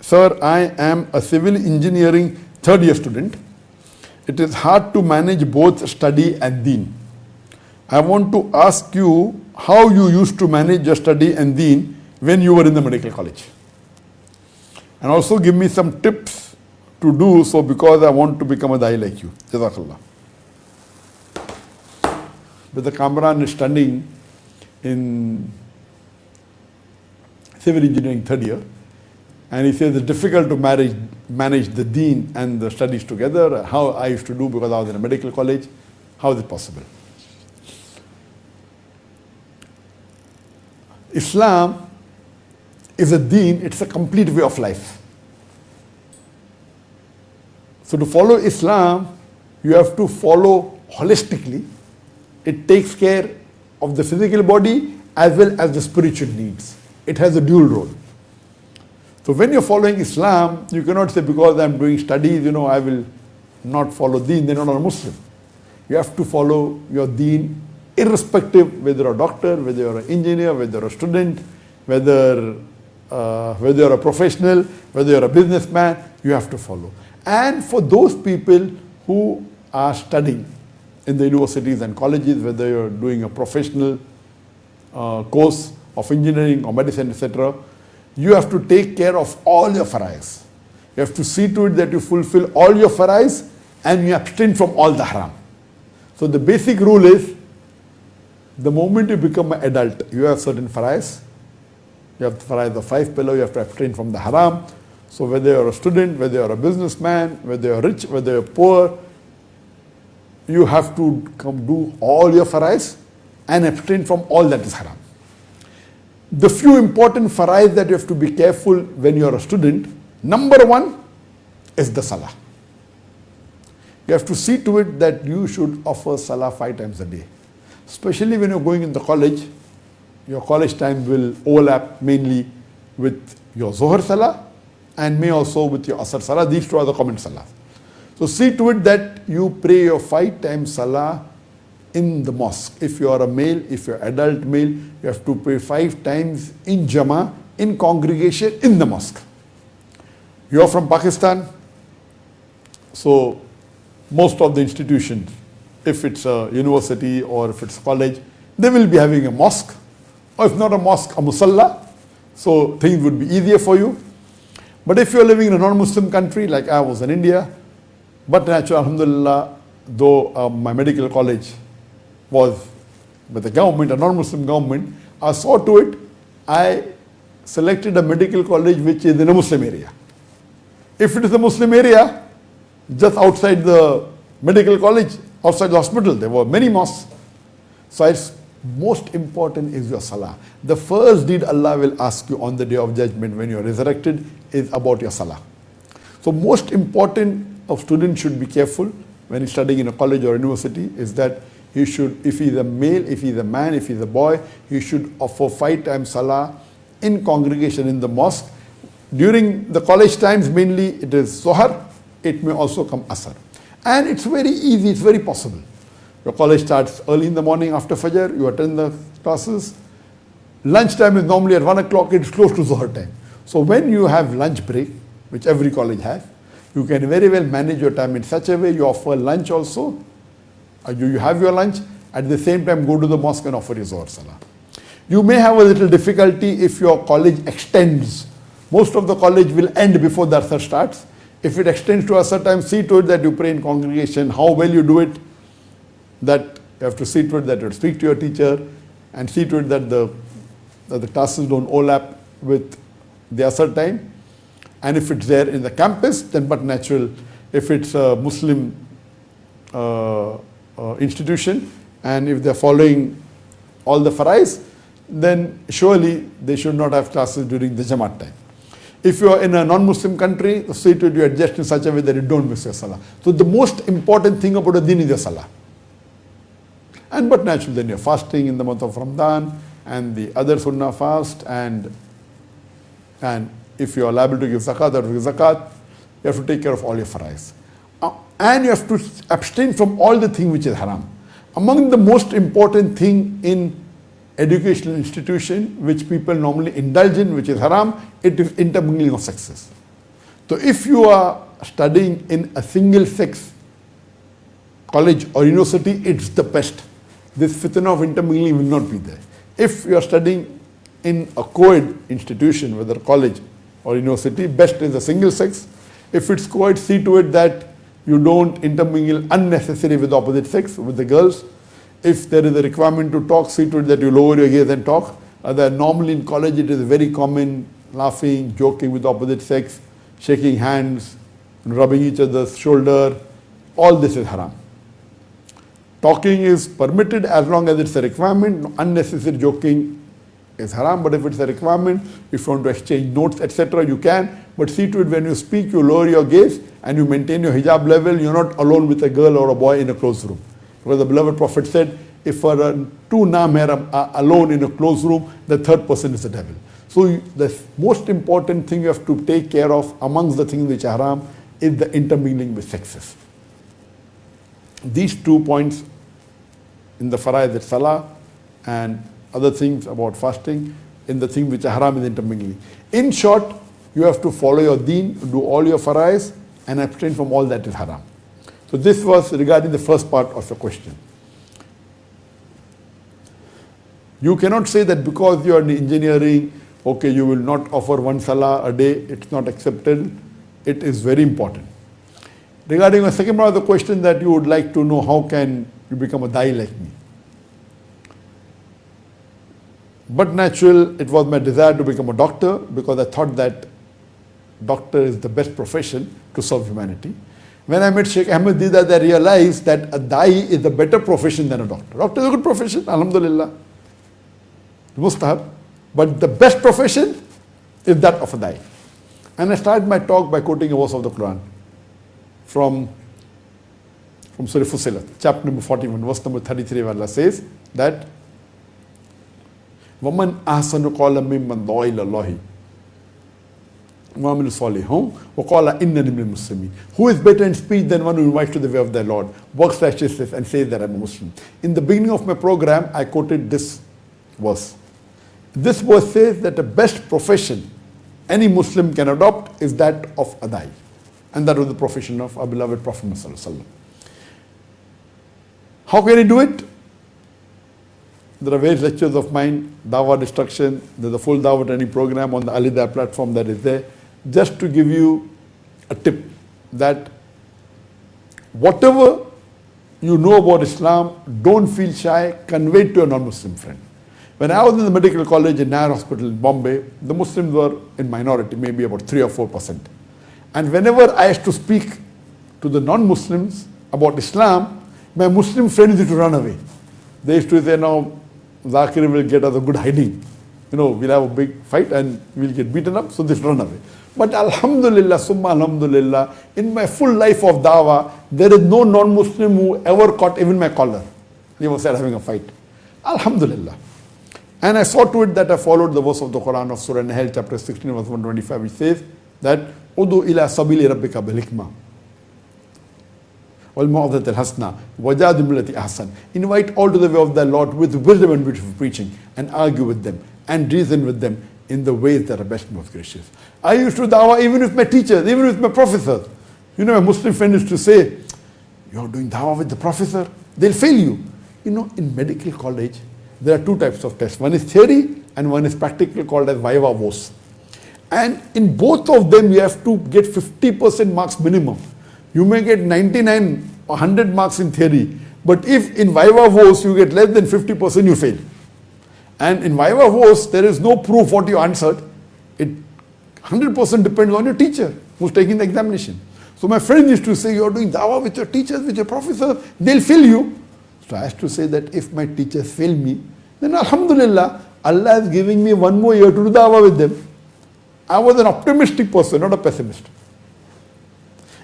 Sir, I am a civil engineering third year student. It is hard to manage both study and deen. I want to ask you how you used to manage your study and deen when you were in the medical college. And also give me some tips to do so because I want to become a da'i like you. Jazakallah. But the Kamran is studying in civil engineering third year, and he says it's difficult to manage the deen and the studies together. How I used to do because I was in a medical college. How is it possible? Islam is a deen, it's a complete way of life. So to follow Islam, you have to follow holistically. It takes care of the physical body as well as the spiritual needs. It has a dual role. So when you're following Islam, you cannot say because I'm doing studies, I will not follow deen, then you're not a Muslim. You have to follow your deen irrespective whether you're a doctor, whether you're an engineer, whether you're a student, whether you're a professional, whether you're a businessman, you have to follow. And for those people who are studying in the universities and colleges, whether you're doing a professional course of engineering or medicine, etc., you have to take care of all your farais. You have to see to it that you fulfill all your farais and you abstain from all the haram. So the basic rule is, the moment you become an adult, you have certain farais. You have the farais of 5 pillars, you have to abstain from the haram. So whether you're a student, whether you're a businessman, whether you're rich, whether you're poor, you have to come do all your farais and abstain from all that is haram. The few important farais that you have to be careful when you're a student, number one is the salah. You have to see to it that you should offer salah 5 times a day. Especially when you're going in the college, your college time will overlap mainly with your Zohar salah and may also with your Asr salah. These two are the common salah. So see to it that you pray your 5 times salah in the mosque. If you are a male, if you're adult male, you have to pray 5 times in Jama, in congregation, in the mosque. You are from Pakistan, so most of the institutions, if it's a university or if it's a college, they will be having a mosque, or if not a mosque, a musalla, so things would be easier for you. But if you're living in a non-Muslim country, like I was in India, but naturally, alhamdulillah, though my medical college was with the government, a non-Muslim government, I saw to it, I selected a medical college which is in a Muslim area. If it is a Muslim area, just outside the medical college, outside the hospital, there were many mosques. So it's most important is your salah. The first deed Allah will ask you on the day of judgment when you are resurrected is about your salah. So most important of students should be careful when he's studying in a college or university is that he should, if he's a male, if he's a man, if he's a boy, he should offer 5 times salah in congregation in the mosque. During the college times, mainly it is Zohar, it may also come Asr. And it's very easy, it's very possible. Your college starts early in the morning after Fajr, you attend the classes. Lunch time is normally at 1 o'clock, it's close to Zohar time. So when you have lunch break, which every college has, you can very well manage your time in such a way, you offer lunch also. You have your lunch, at the same time go to the mosque and offer your Zohar Salah. You may have a little difficulty if your college extends. Most of the college will end before the Asr starts. If it extends to Asr time, see to it that you pray in congregation, how well you do it, that you have to see to it that you speak to your teacher and see to it that the classes don't overlap with the Asr time. And if it's there in the campus, then but natural. If it's a Muslim institution and if they're following all the farais, then surely they should not have classes during the Jamaat time. If you are in a non-Muslim country, see to it you adjust in such a way that you don't miss your salah. So the most important thing about a deen is your salah. And but naturally then you're fasting in the month of Ramadan and the other sunnah fast, and if you are liable to give zakat or give zakat, you have to take care of all your farais. And you have to abstain from all the thing which is haram. Among the most important thing in educational institution which people normally indulge in, which is haram, it is intermingling of sexes. So if you are studying in a single sex college or university, it's the best. This fitna of intermingling will not be there. If you are studying in a co-ed institution, whether college or university, best is a single sex. If it's co-ed, see to it that you don't intermingle unnecessarily with the opposite sex, with the girls. If there is a requirement to talk, see to it that you lower your gaze and talk. Normally in college it is very common laughing, joking with the opposite sex, shaking hands, rubbing each other's shoulder. All this is haram. Talking is permitted as long as it's a requirement. Unnecessary joking is haram, but if it's a requirement, if you want to exchange notes, etc., you can. But see to it when you speak, you lower your gaze and you maintain your hijab level. You're not alone with a girl or a boy in a closed room. Because the beloved Prophet said, if two na-mahram are alone in a closed room, the third person is the devil. So the most important thing you have to take care of amongst the things which are haram is the intermingling with sexes. These 2 points in the faraid salah and other things about fasting, in the things which are haram is intermingling. In short, you have to follow your deen, do all your faraids and abstain from all that is haram. So this was regarding the first part of your question. You cannot say that because you are in engineering, okay, you will not offer one salah a day, it's not accepted. It is very important. Regarding the second part of the question that you would like to know, how can you become a da'i like me? But natural, it was my desire to become a doctor because I thought that doctor is the best profession to serve humanity. When I met Sheikh Ahmed Deedat, I realized that a da'i is a better profession than a doctor. Doctor is a good profession, alhamdulillah, mustahab. But the best profession is that of a da'i. And I started my talk by quoting a verse of the Quran from Surah Fussilat, chapter number 41, verse number 33, where Allah says that وَمَنْ أَحْسَنُ قَوْلًا مِمَّنْ دَعَا إِلَى اللَّهِ وَعَمِلَ صَالِحًا وَقَالَ إِنَّنِي مِنَ الْمُسْلِمِينَ. Who is better in speech than one who invites to the way of their Lord, works righteousness and says that I am a Muslim? In the beginning of my program, I quoted this verse. This verse says that the best profession any Muslim can adopt is that of a da'i. And that was the profession of our beloved Prophet Muhammad. How can he do it? There are various lectures of mine, Dawah Destruction. There's a full Dawah training program on the Alida platform that is there. Just to give you a tip that whatever you know about Islam, don't feel shy, convey it to a non-Muslim friend. When I was in the medical college in Nair Hospital in Bombay, the Muslims were in minority, maybe about 3 or 4%. And whenever I used to speak to the non-Muslims about Islam, my Muslim friends used to run away. They used to say, now Zakir will get us a good hiding. We'll have a big fight and we'll get beaten up, so they run away. But alhamdulillah, summa alhamdulillah, in my full life of dawah, there is no non-Muslim who ever caught even my collar. They were having a fight. Alhamdulillah. And I saw to it that I followed the verse of the Quran of Surah Nahl, chapter 16, verse 125, which says that Udu ila sabili rabbika bil hikmah wal mau'izati al hasana wajadil billati ahsan. Invite all to the way of thy Lord with wisdom and beautiful preaching, and argue with them and reason with them in the ways that are best, most gracious. I used to dawah even with my teachers, even with my professors. My Muslim friend used to say, you're doing dawah with the professor, they'll fail you. In medical college, there are 2 types of tests. One is theory and one is practical, called as viva voce. And in both of them, you have to get 50% marks minimum. You may get 99 or 100 marks in theory, but if in viva voce you get less than 50%, you fail. And in viva voce, there is no proof what you answered. It 100% depends on your teacher who's taking the examination. So my friend used to say, you're doing dawah with your teachers, with your professors, they'll fail you. So I have to say that if my teachers fail me, then alhamdulillah, Allah is giving me 1 more year to do dawah with them. I was an optimistic person, not a pessimist.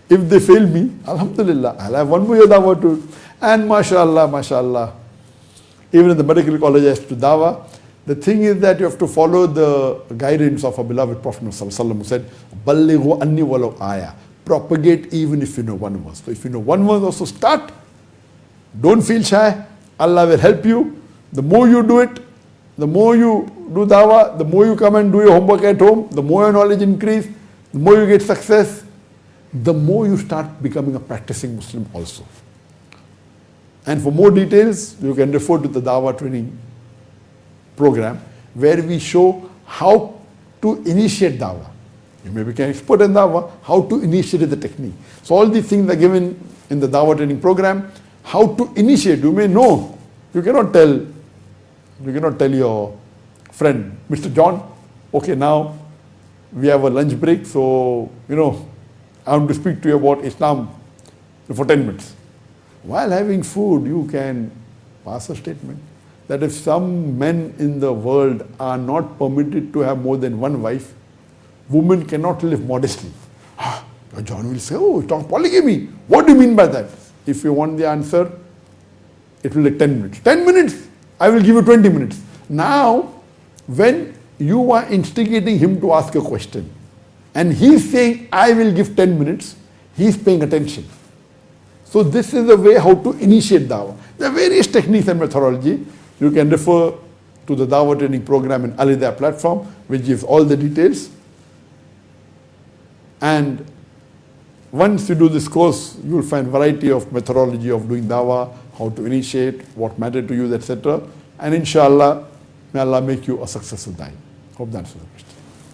If they fail me, alhamdulillah, I'll have 1 more year dawah to do. And mashallah, even in the medical college I used to dawah. The thing is that you have to follow the guidance of our beloved Prophet ﷺ, who said, Ballighu anni walau ayah. Propagate even if you know 1 verse. So if you know 1 verse, also start. Don't feel shy. Allah will help you. The more you do it, the more you do dawah, the more you come and do your homework at home, the more your knowledge increase, The more you get success, the more you start becoming a practicing Muslim also. And for more details, you can refer to the Dawah training program, where we show how to initiate Dawah. You may become expert in Dawah, how to initiate the technique. So all these things are given in the Dawah training program. How to initiate, you may know. You cannot tell your friend, Mr. John, okay, now we have a lunch break, so, I want to speak to you about Islam for 10 minutes. While having food, you can pass a statement that if some men in the world are not permitted to have more than one wife, women cannot live modestly. John will say, oh, talk polygamy. What do you mean by that? If you want the answer, it will take 10 minutes. 10 minutes, I will give you 20 minutes. Now, when you are instigating him to ask a question, and he's saying, I will give 10 minutes, he's paying attention. So this is the way how to initiate Dawah. There are various techniques and methodology. You can refer to the Dawah training program in Al-Hidayah platform, which gives all the details. And once you do this course, you will find variety of methodology of doing Dawah, how to initiate, what matter to use, etc. And inshallah, may Allah make you a successful deen. Hope that answers the question.